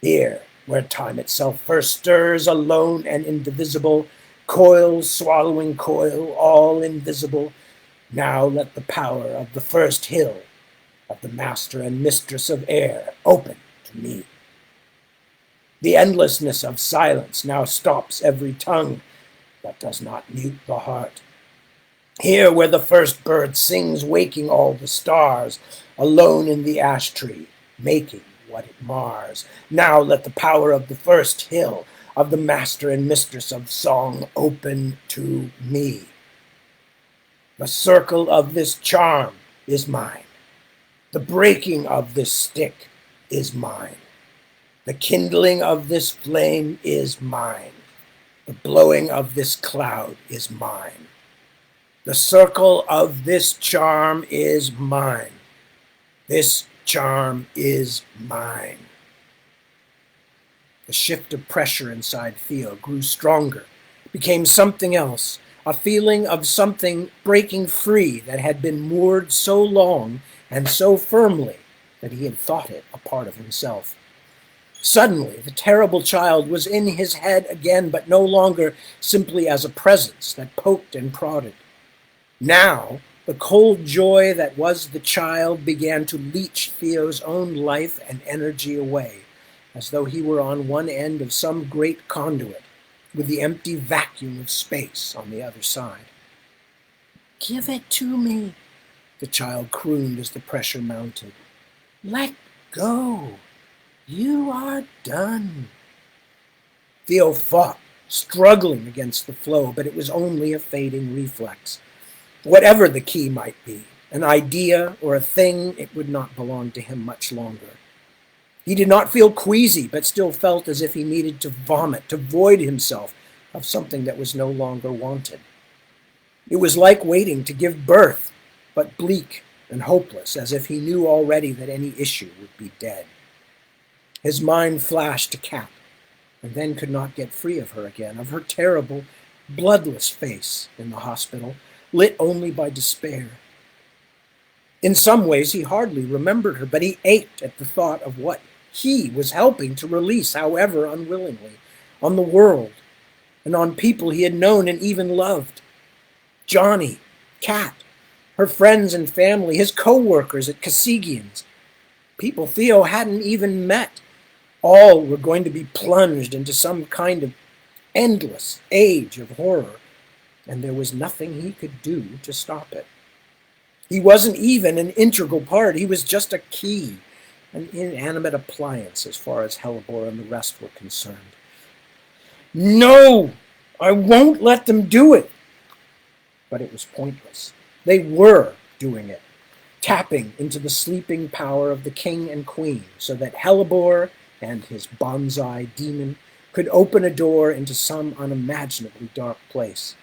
Here, where time itself first stirs, alone and indivisible, coil swallowing coil, all invisible, now let the power of the first hill, of the master and mistress of air, open to me. The endlessness of silence now stops every tongue, but does not mute the heart. Here where the first bird sings, waking all the stars, alone in the ash tree, making what it mars. Now let the power of the first hill, of the master and mistress of song, open to me. The circle of this charm is mine. The breaking of this stick is mine. The kindling of this flame is mine. The blowing of this cloud is mine. The circle of this charm is mine. This charm is mine. The shift of pressure inside Theo grew stronger, became something else, a feeling of something breaking free that had been moored so long and so firmly that he had thought it a part of himself. Suddenly, the terrible child was in his head again, but no longer simply as a presence that poked and prodded. Now, the cold joy that was the child began to leach Theo's own life and energy away, as though he were on one end of some great conduit, with the empty vacuum of space on the other side. "Give it to me," the child crooned as the pressure mounted. "Let go. You are done." Theo fought, struggling against the flow, but it was only a fading reflex. Whatever the key might be, an idea or a thing, it would not belong to him much longer. He did not feel queasy, but still felt as if he needed to vomit, to void himself of something that was no longer wanted. It was like waiting to give birth, but bleak and hopeless, as if he knew already that any issue would be dead. His mind flashed to Cat, and then could not get free of her again, of her terrible, bloodless face in the hospital, lit only by despair. In some ways, he hardly remembered her, but he ached at the thought of what he was helping to release, however unwillingly, on the world and on people he had known and even loved. Johnny, Kat, her friends and family, his co-workers at Kasigian's, people Theo hadn't even met. All were going to be plunged into some kind of endless age of horror, and there was nothing he could do to stop it. He wasn't even an integral part. He was just a key, an inanimate appliance as far as Hellebore and the rest were concerned. No! I won't let them do it! But it was pointless. They were doing it, tapping into the sleeping power of the king and queen so that Hellebore and his bonsai demon could open a door into some unimaginably dark place.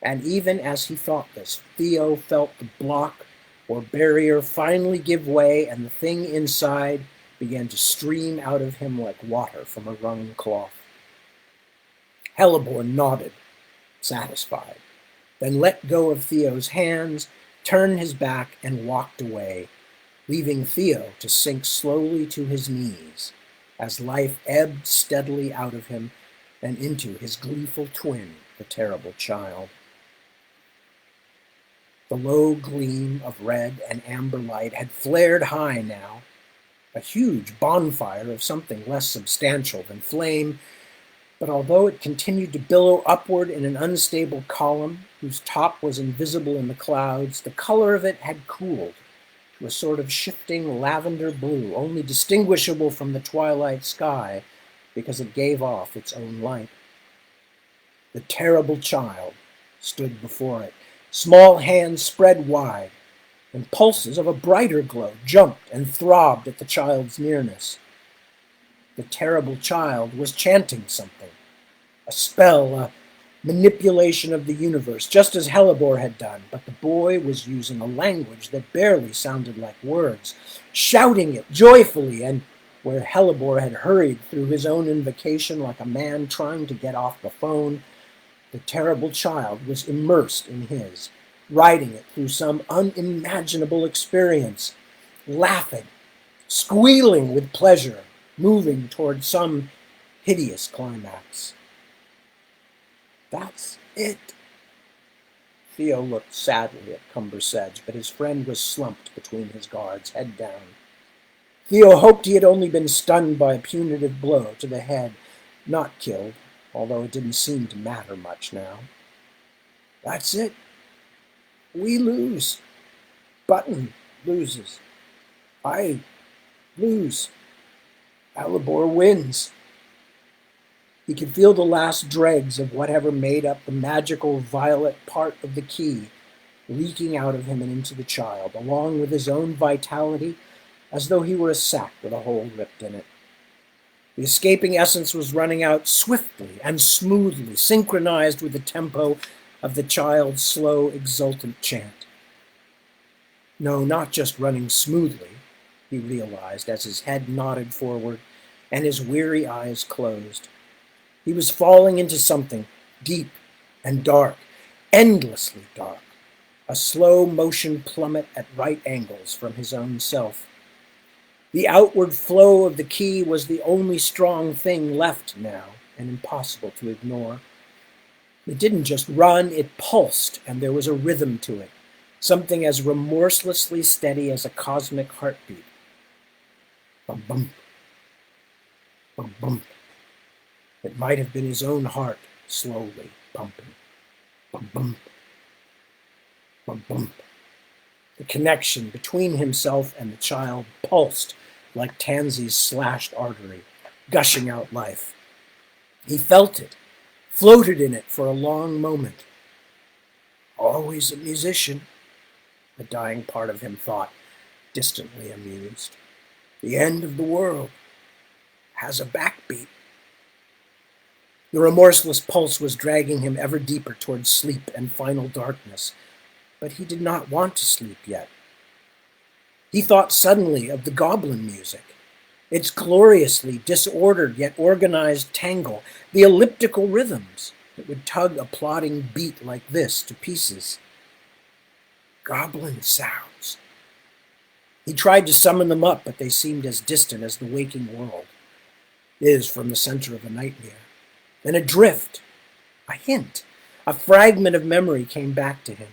And even as he thought this, Theo felt the block or barrier finally give way, and the thing inside began to stream out of him like water from a wrung cloth. Hellebore nodded, satisfied, then let go of Theo's hands, turned his back, and walked away, leaving Theo to sink slowly to his knees as life ebbed steadily out of him and into his gleeful twin, the terrible child. The low gleam of red and amber light had flared high now, a huge bonfire of something less substantial than flame, but although it continued to billow upward in an unstable column whose top was invisible in the clouds, the color of it had cooled to a sort of shifting lavender blue, only distinguishable from the twilight sky because it gave off its own light. The terrible child stood before it, small hands spread wide, and pulses of a brighter glow jumped and throbbed at the child's nearness. The terrible child was chanting something, a spell, a manipulation of the universe, just as Hellebore had done, but the boy was using a language that barely sounded like words, shouting it joyfully, and where Hellebore had hurried through his own invocation like a man trying to get off the phone, the terrible child was immersed in his, riding it through some unimaginable experience, laughing, squealing with pleasure, moving toward some hideous climax. That's it. Theo looked sadly at Cumber Sedge, but his friend was slumped between his guards, head down. Theo hoped he had only been stunned by a punitive blow to the head, not killed, although it didn't seem to matter much now. That's it. We lose. Button loses. I lose. Hellebore wins. He could feel the last dregs of whatever made up the magical violet part of the key leaking out of him and into the child, along with his own vitality, as though he were a sack with a hole ripped in it. The escaping essence was running out swiftly and smoothly, synchronized with the tempo of the child's slow, exultant chant. No, not just running smoothly, he realized as his head nodded forward and his weary eyes closed. He was falling into something deep and dark, endlessly dark, a slow motion plummet at right angles from his own self. The outward flow of the key was the only strong thing left now, and impossible to ignore. It didn't just run, it pulsed, and there was a rhythm to it, something as remorselessly steady as a cosmic heartbeat. Bum-bum, bum-bum. It might have been his own heart, slowly pumping. Bum-bum, bum-bum. The connection between himself and the child pulsed like Tansy's slashed artery, gushing out life. He felt it, floated in it for a long moment. Always a musician, the dying part of him thought, distantly amused. The end of the world has a backbeat. The remorseless pulse was dragging him ever deeper towards sleep and final darkness, but he did not want to sleep yet. He thought suddenly of the goblin music, its gloriously disordered yet organized tangle, the elliptical rhythms that would tug a plodding beat like this to pieces. Goblin sounds. He tried to summon them up, but they seemed as distant as the waking world is from the center of a nightmare. Then a drift, a hint, a fragment of memory came back to him.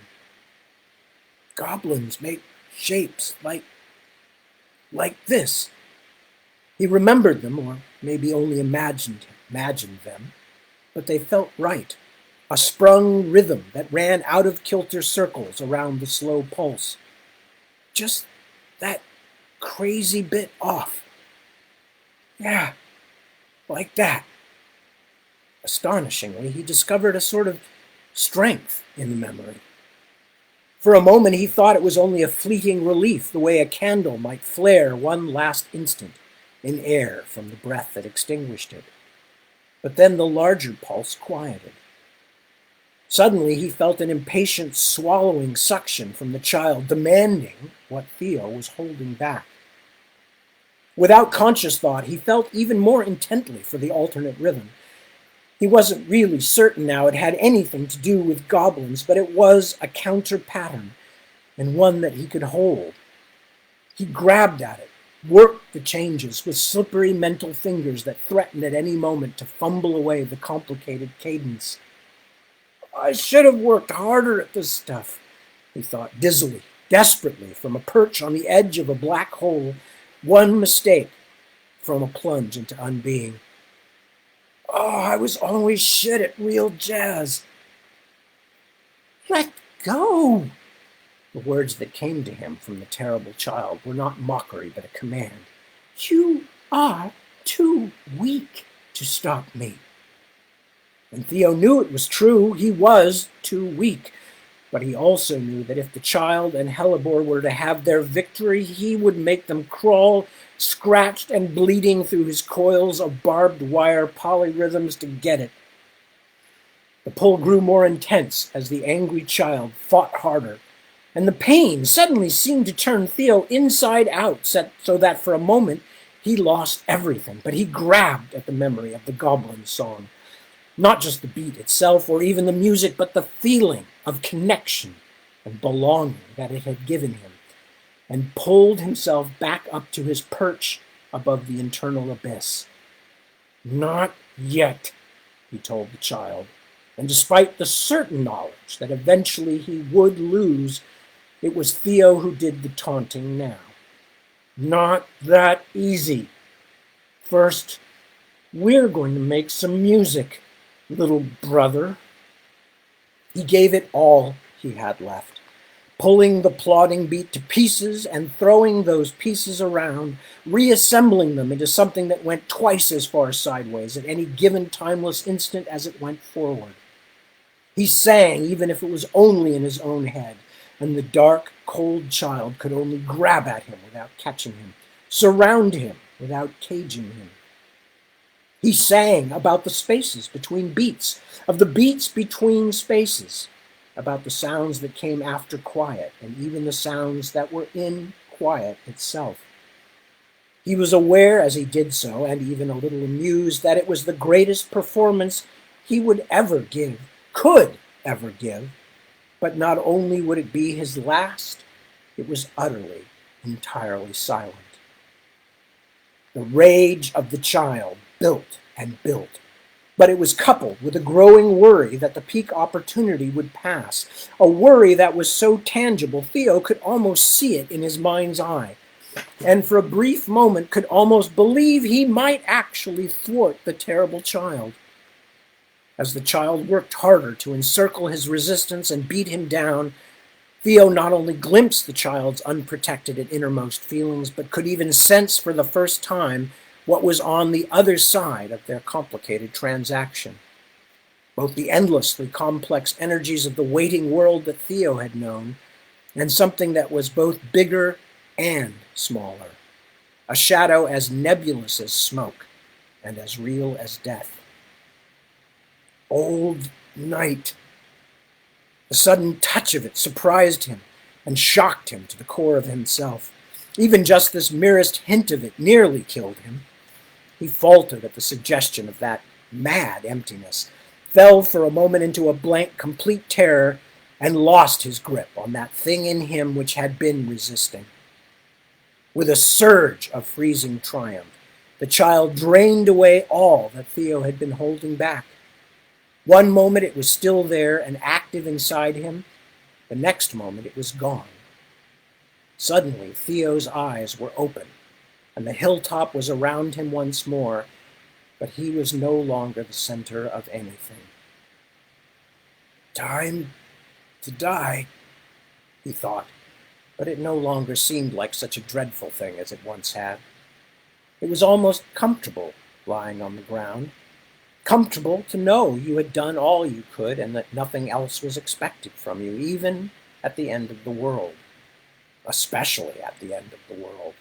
Goblins make shapes like this. He remembered them, or maybe only imagined them, but they felt right. A sprung rhythm that ran out of kilter circles around the slow pulse. Just that crazy bit off. Yeah, like that. Astonishingly, he discovered a sort of strength in the memory. For a moment, he thought it was only a fleeting relief, the way a candle might flare one last instant in air from the breath that extinguished it. But then the larger pulse quieted. Suddenly, he felt an impatient swallowing suction from the child, demanding what Theo was holding back. Without conscious thought, he felt even more intently for the alternate rhythm. He wasn't really certain now it had anything to do with goblins, but it was a counter pattern, and one that he could hold. He grabbed at it, worked the changes with slippery mental fingers that threatened at any moment to fumble away the complicated cadence. I should have worked harder at this stuff, he thought dizzily, desperately, from a perch on the edge of a black hole, one mistake from a plunge into unbeing. Oh, I was always shit at real jazz. Let go! The words that came to him from the terrible child were not mockery, but a command. You are too weak to stop me. And Theo knew it was true. He was too weak. But he also knew that if the child and Hellebore were to have their victory, he would make them crawl, scratched and bleeding through his coils of barbed wire polyrhythms to get it. The pull grew more intense as the angry child fought harder, and the pain suddenly seemed to turn Theo inside out, so that for a moment he lost everything. But he grabbed at the memory of the goblin song. Not just the beat itself or even the music, but the feeling of connection and belonging that it had given him, and pulled himself back up to his perch above the internal abyss. Not yet, he told the child, and despite the certain knowledge that eventually he would lose, it was Theo who did the taunting now. Not that easy. First, we're going to make some music, little brother. He gave it all he had left, pulling the plodding beat to pieces and throwing those pieces around, reassembling them into something that went twice as far sideways at any given timeless instant as it went forward. He sang, even if it was only in his own head, and the dark, cold child could only grab at him without catching him, surround him without caging him. He sang about the spaces between beats, of the beats between spaces, about the sounds that came after quiet, and even the sounds that were in quiet itself. He was aware as he did so, and even a little amused, that it was the greatest performance he would ever give, could ever give, but not only would it be his last, it was utterly, entirely silent. The rage of the child built and built, but it was coupled with a growing worry that the peak opportunity would pass, a worry that was so tangible Theo could almost see it in his mind's eye, and for a brief moment could almost believe he might actually thwart the terrible child. As the child worked harder to encircle his resistance and beat him down, Theo not only glimpsed the child's unprotected and innermost feelings, but could even sense for the first time what was on the other side of their complicated transaction. Both the endlessly complex energies of the waiting world that Theo had known, and something that was both bigger and smaller, a shadow as nebulous as smoke and as real as death. Old night. The sudden touch of it surprised him and shocked him to the core of himself. Even just this merest hint of it nearly killed him. He faltered at the suggestion of that mad emptiness, fell for a moment into a blank, complete terror, and lost his grip on that thing in him which had been resisting. With a surge of freezing triumph, the child drained away all that Theo had been holding back. One moment it was still there and active inside him. The next moment it was gone. Suddenly, Theo's eyes were open, and the hilltop was around him once more, but he was no longer the center of anything. Time to die, he thought, but it no longer seemed like such a dreadful thing as it once had. It was almost comfortable lying on the ground, comfortable to know you had done all you could and that nothing else was expected from you, even at the end of the world, especially at the end of the world.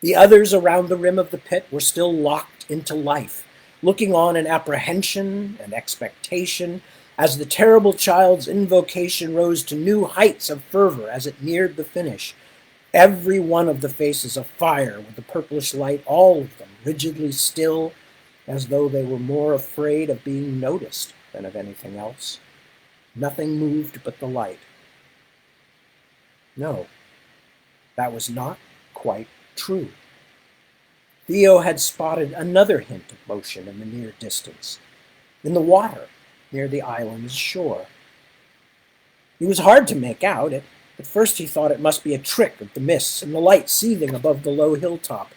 The others around the rim of the pit were still locked into life, looking on in apprehension and expectation as the terrible child's invocation rose to new heights of fervor as it neared the finish. Every one of the faces afire with the purplish light, all of them rigidly still, as though they were more afraid of being noticed than of anything else. Nothing moved but the light. No, that was not quite true. Theo had spotted another hint of motion in the near distance, in the water near the island's shore. It was hard to make out. At first he thought it must be a trick of the mists and the light seething above the low hilltop.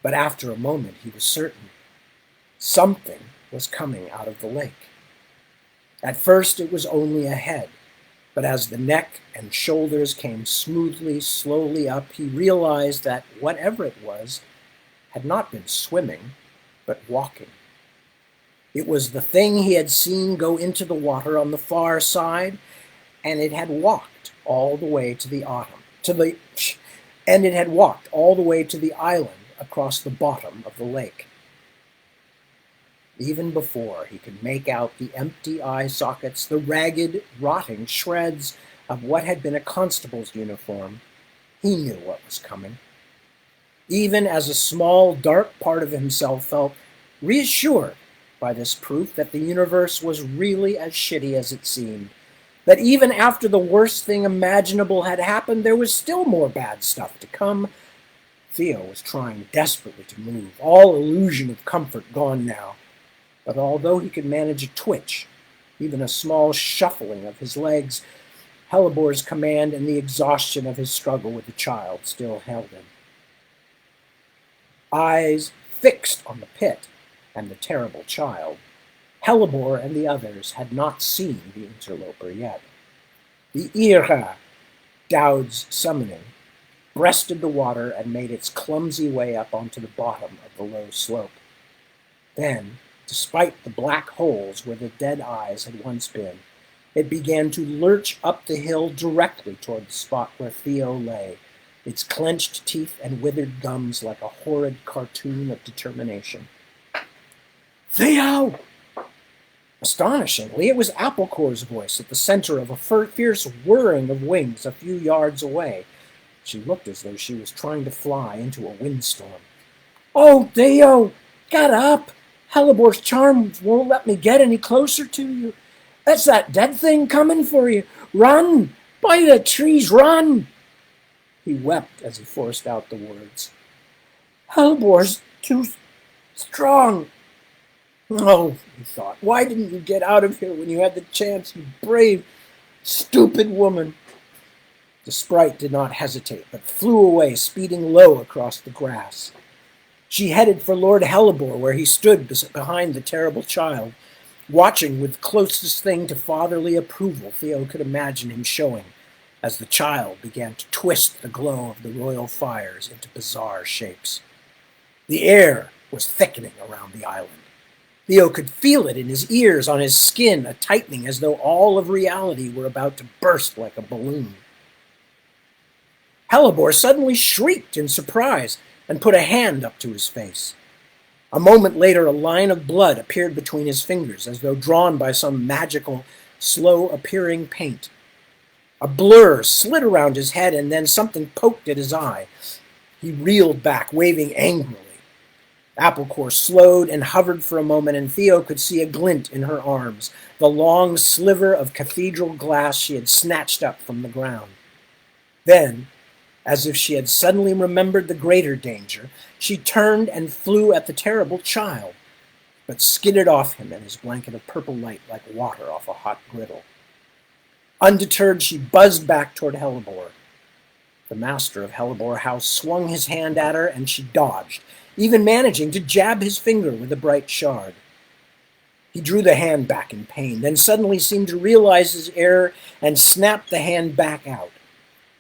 But after a moment he was certain. Something was coming out of the lake. At first it was only a head, but as the neck and shoulders came smoothly, slowly up, he realized that whatever it was had not been swimming, but walking. It was the thing he had seen go into the water on the far side, and it had walked all the way to the island across the bottom of the lake. Even before he could make out the empty eye sockets, the ragged, rotting shreds of what had been a constable's uniform, he knew what was coming. Even as a small, dark part of himself felt reassured by this proof that the universe was really as shitty as it seemed, that even after the worst thing imaginable had happened, there was still more bad stuff to come. Theo was trying desperately to move, all illusion of comfort gone now. But although he could manage a twitch, even a small shuffling of his legs, Helibor's command and the exhaustion of his struggle with the child still held him. Eyes fixed on the pit and the terrible child, Helibor and the others had not seen the interloper yet. The Ira, Dowd's summoning, breasted the water and made its clumsy way up onto the bottom of the low slope. Then, despite the black holes where the dead eyes had once been, it began to lurch up the hill directly toward the spot where Theo lay, its clenched teeth and withered gums like a horrid cartoon of determination. Theo! Astonishingly, it was Applecore's voice at the center of a fierce whirring of wings a few yards away. She looked as though she was trying to fly into a windstorm. Oh, Theo! Get up! Helibor's charms won't let me get any closer to you. That's that dead thing coming for you. Run! By the trees, run! He wept as he forced out the words. Helibor's too strong. Oh, he thought, why didn't you get out of here when you had the chance, you brave, stupid woman? The sprite did not hesitate, but flew away, speeding low across the grass. She headed for Lord Helibor, where he stood behind the terrible child, watching with the closest thing to fatherly approval Theo could imagine him showing, as the child began to twist the glow of the royal fires into bizarre shapes. The air was thickening around the island. Theo could feel it in his ears, on his skin, a tightening as though all of reality were about to burst like a balloon. Helibor suddenly shrieked in surprise and put a hand up to his face. A moment later, a line of blood appeared between his fingers, as though drawn by some magical, slow-appearing paint. A blur slid around his head, and then something poked at his eye. He reeled back, waving angrily. Applecore slowed and hovered for a moment, and Theo could see a glint in her arms, the long sliver of cathedral glass she had snatched up from the ground. Then, As if she had suddenly remembered the greater danger, she turned and flew at the terrible child, but skidded off him and his blanket of purple light like water off a hot griddle. Undeterred, she buzzed back toward Hellebore. The master of Hellebore House swung his hand at her, and she dodged, even managing to jab his finger with a bright shard. He drew the hand back in pain, then suddenly seemed to realize his error and snapped the hand back out.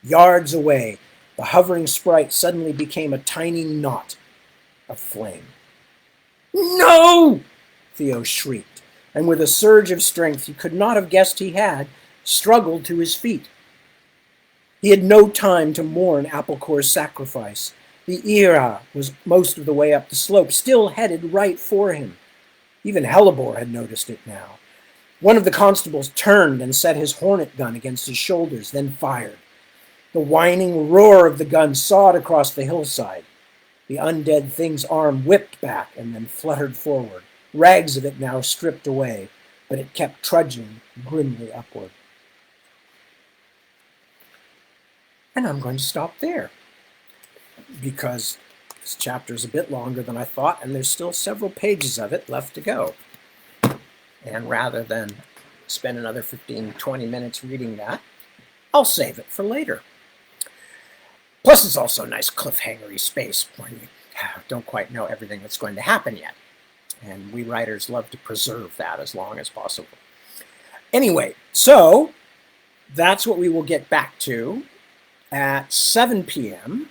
Yards away, the hovering sprite suddenly became a tiny knot of flame. "No!" Theo shrieked, and with a surge of strength he could not have guessed he had, struggled to his feet. He had no time to mourn Applecore's sacrifice. The Ira was most of the way up the slope, still headed right for him. Even Hellebore had noticed it now. One of the constables turned and set his hornet gun against his shoulders, then fired. The whining roar of the gun sawed across the hillside. The undead thing's arm whipped back and then fluttered forward, rags of it now stripped away, but it kept trudging grimly upward. And I'm going to stop there, because this chapter is a bit longer than I thought, and there's still several pages of it left to go. And rather than spend another 15-20 minutes reading that, I'll save it for later. Plus, it's also a nice cliffhangery space when you don't quite know everything that's going to happen yet. And we writers love to preserve that as long as possible. Anyway, so that's what we will get back to at 7 p.m.,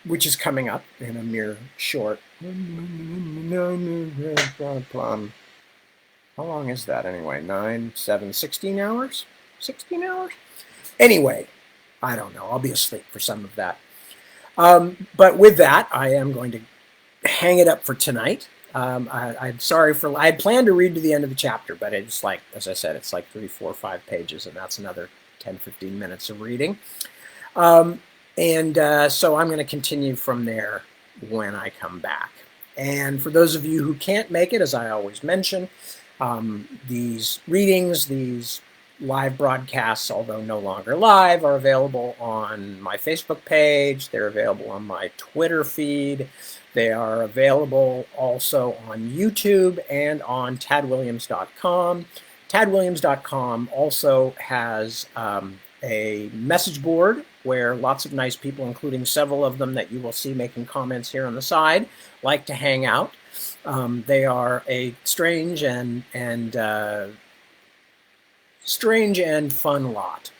which is coming up in a mere short. How long is that anyway? 9, 7, 16 hours? 16 hours? Anyway, I don't know. I'll be asleep for some of that. But with that, I am going to hang it up for tonight. I'm sorry for, I had planned to read to the end of the chapter, but it's like, as I said, it's like 3, 4, 5 pages, and that's another 10, 15 minutes of reading. So I'm going to continue from there when I come back. And for those of you who can't make it, as I always mention, these readings, these live broadcasts, although no longer live, are available on my Facebook page. They're available on my Twitter feed. They are available also on YouTube and on tadwilliams.com. Tadwilliams.com also has a message board where lots of nice people, including several of them that you will see making comments here on the side, like to hang out. They are a strange and fun lot,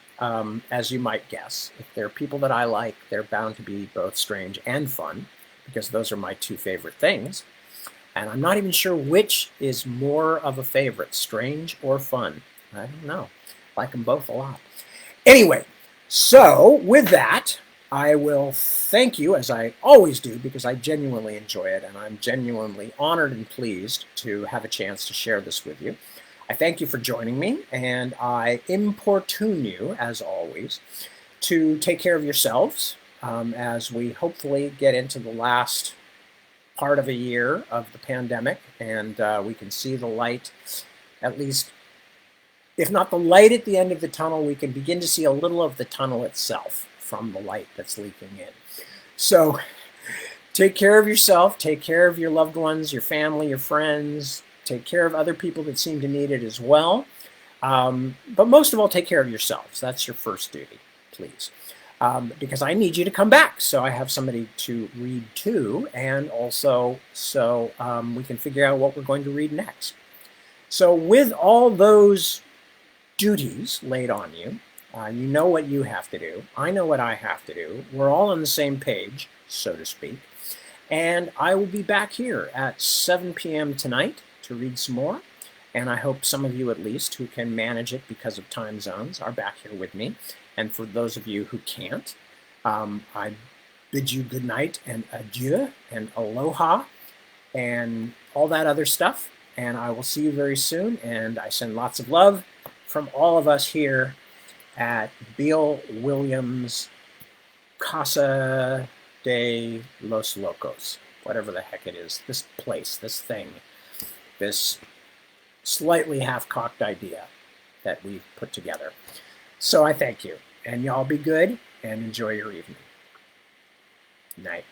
as you might guess. If they're people that I like, they're bound to be both strange and fun, because those are my two favorite things. And I'm not even sure which is more of a favorite, strange or fun. I don't know. I like them both a lot. Anyway, so with that, I will thank you, as I always do, because I genuinely enjoy it, and I'm genuinely honored and pleased to have a chance to share this with you. I thank you for joining me, and I importune you, as always, to take care of yourselves as we hopefully get into the last part of a year of the pandemic, and we can see the light, at least, if not the light at the end of the tunnel, we can begin to see a little of the tunnel itself from the light that's leaking in. So take care of yourself, take care of your loved ones, your family, your friends, take care of other people that seem to need it as well. But most of all, take care of yourselves. That's your first duty, please. Because I need you to come back so I have somebody to read to, and also so we can figure out what we're going to read next. So with all those duties laid on you, you know what you have to do. I know what I have to do. We're all on the same page, so to speak. And I will be back here at 7 p.m. tonight to read some more. And I hope some of you, at least, who can manage it because of time zones, are back here with me. And for those of you who can't, I bid you good night and adieu and aloha and all that other stuff. And I will see you very soon. And I send lots of love from all of us here at Bill Williams Casa de los Locos, whatever the heck it is, this place, this thing, this slightly half-cocked idea that we've put together. So I thank you, and y'all be good and enjoy your evening. Night.